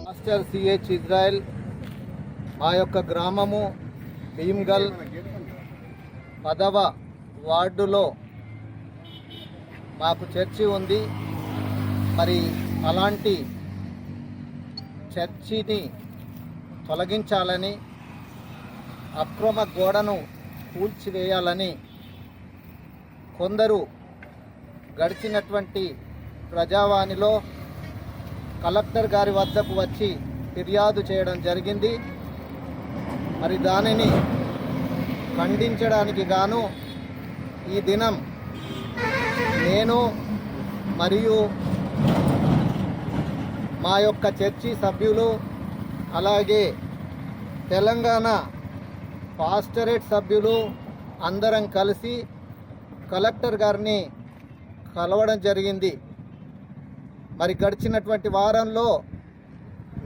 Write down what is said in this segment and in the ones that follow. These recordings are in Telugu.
మాస్టర్ సిహెచ్ ఇజ్రాయెల్ మా యొక్క గ్రామము భీమ్గల్ 10వ వార్డులో మాకు చర్చి ఉంది. మరి అలాంటి చర్చిని తొలగించాలని, అక్రమ గోడను కూల్చివేయాలని కొందరు గడిచినటువంటి ప్రజావాణిలో కలెక్టర్ గారి వద్దకు వచ్చి ఫిర్యాదు చేయడం జరిగింది. మరి దానిని ఖండించడానికి గాను ఈ దినం నేను మరియు మా యొక్క చర్చి సభ్యులు, అలాగే తెలంగాణ పాస్టరేట్ సభ్యులు అందరం కలిసి కలెక్టర్ గారిని కలవడం జరిగింది. మరి గడిచినటువంటి వారంలో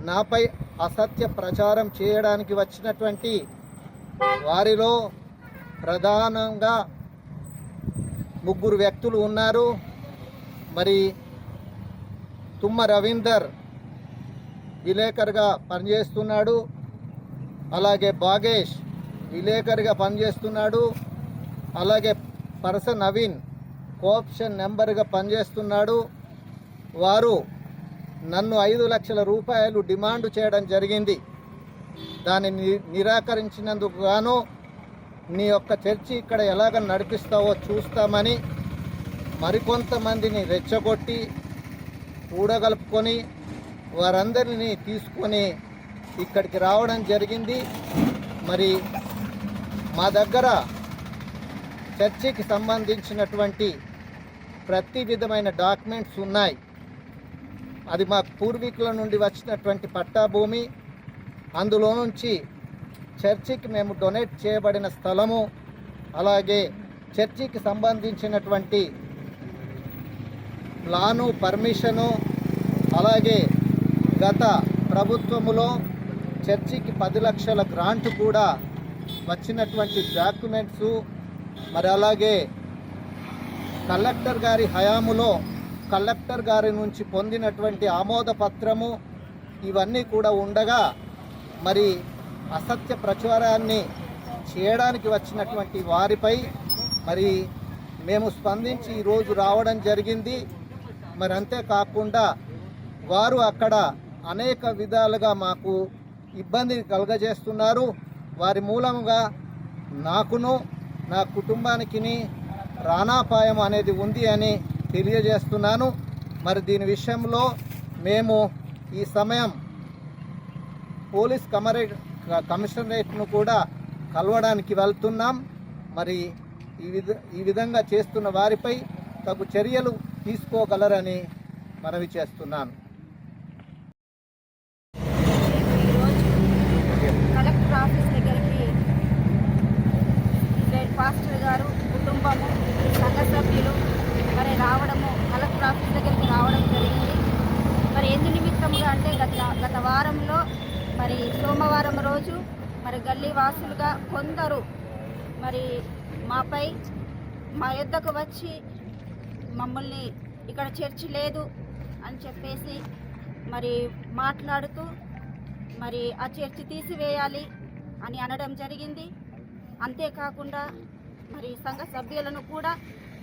నాపై అసత్య ప్రచారం చేయడానికి వచ్చినటువంటి వారిలో ప్రధానంగా 3 వ్యక్తులు ఉన్నారు. మరి తుమ్మ రవీందర్ విలేకరుగా పనిచేస్తున్నాడు, అలాగే బాగేష్ విలేకరుగా పనిచేస్తున్నాడు, అలాగే పరస నవీన్ కోఆప్షన్ నెంబర్గా పనిచేస్తున్నాడు. వారు నన్ను 5 లక్షల రూపాయలు డిమాండ్ చేయడం జరిగింది. దాన్ని నిరాకరించినందుకు గాను నీ యొక్క చర్చి ఇక్కడ ఎలాగ నడిపిస్తావో చూస్తామని మరికొంతమందిని రెచ్చగొట్టి కూడగలుపుకొని వారందరినీ తీసుకొని ఇక్కడికి రావడం జరిగింది. మరి మా దగ్గర చర్చికి సంబంధించినటువంటి ప్రతి విధమైన డాక్యుమెంట్స్ ఉన్నాయి. అది మా పూర్వీకుల నుండి వచ్చినటువంటి పట్టా భూమి, అందులో నుంచి చర్చికి మేము డొనేట్ చేయబడిన స్థలము, అలాగే చర్చికి సంబంధించినటువంటి ప్లాను, పర్మిషను, అలాగే గత ప్రభుత్వములో చర్చికి 10 లక్షల గ్రాంట్ కూడా వచ్చినటువంటి డాక్యుమెంట్సు, మరి అలాగే కలెక్టర్ గారి హయాములో కలెక్టర్ గారి నుంచి పొందినటువంటి ఆమోద పత్రము, ఇవన్నీ కూడా ఉండగా మరి అసత్య ప్రచారాన్ని చేయడానికి వచ్చినటువంటి వారిపై మరి మేము స్పందించి ఈరోజు రావడం జరిగింది. మరి అంతేకాకుండా వారు అక్కడ అనేక విధాలుగా మాకు ఇబ్బందిని కలుగజేస్తున్నారు. వారి మూలంగా నాకును నా కుటుంబానికి ప్రాణాపాయం అనేది ఉంది అని తెలియజేస్తున్నాను. మరి దీని విషయంలో మేము ఈ సమయం పోలీస్ కమిషనరేట్ను కూడా కలవడానికి వెళ్తున్నాం. మరి ఈ విధంగా చేస్తున్న వారిపై తగు చర్యలు తీసుకోగలరని మనవి చేస్తున్నాను. కలెక్టర్ ఆఫీస్ దగ్గరికి పాస్టర్ గారు కుటుంబము సంఘ సభ్యులు మరి రావడము, కలెక్టర్ ఆఫీస్ దగ్గరికి రావడం జరిగింది. మరి ఎందు నిమిత్తముగా అంటే గత వారంలో మరి సోమవారం రోజు మరి గల్లీ వాసులుగా కొందరు మరి మాపై మా యొద్దకు వచ్చి మమ్మల్ని ఇక్కడ చర్చి లేదు అని చెప్పేసి మరి మాట్లాడుతూ మరి ఆ చర్చి తీసివేయాలి అని అనడం జరిగింది. అంతేకాకుండా మరి సంఘ సభ్యులను కూడా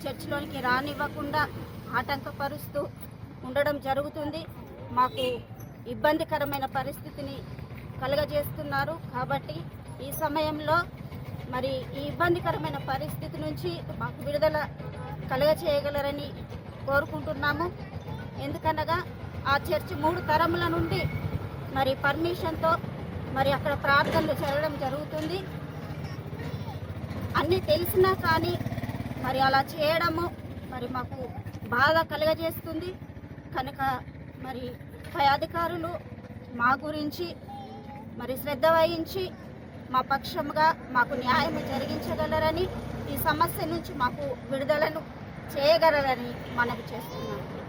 చర్చిలోనికి రానివ్వకుండా ఆటంకపరుస్తూ ఉండడం జరుగుతుంది. మాకు ఇబ్బందికరమైన పరిస్థితిని కలుగజేస్తున్నారు. కాబట్టి ఈ సమయంలో మరి ఈ ఇబ్బందికరమైన పరిస్థితి నుంచి మాకు విడుదల కలుగచేయగలరని కోరుకుంటున్నాము. ఎందుకనగా ఆ చర్చి 3 తరముల నుండి మరి పర్మిషన్తో మరి అక్కడ ప్రార్థనలు జరగడం జరుగుతుంది. అన్నీ తెలిసినా కానీ మరి అలా చేయడము మరి మాకు బాధ కలుగజేస్తుంది. కనుక మరి పై అధికారులు మా గురించి మరి శ్రద్ధ వహించి మా పక్షంగా మాకు న్యాయం జరిగించగలరని, ఈ సమస్య నుంచి మాకు విడుదలను చేయగలరని మనవి చేస్తున్నాను.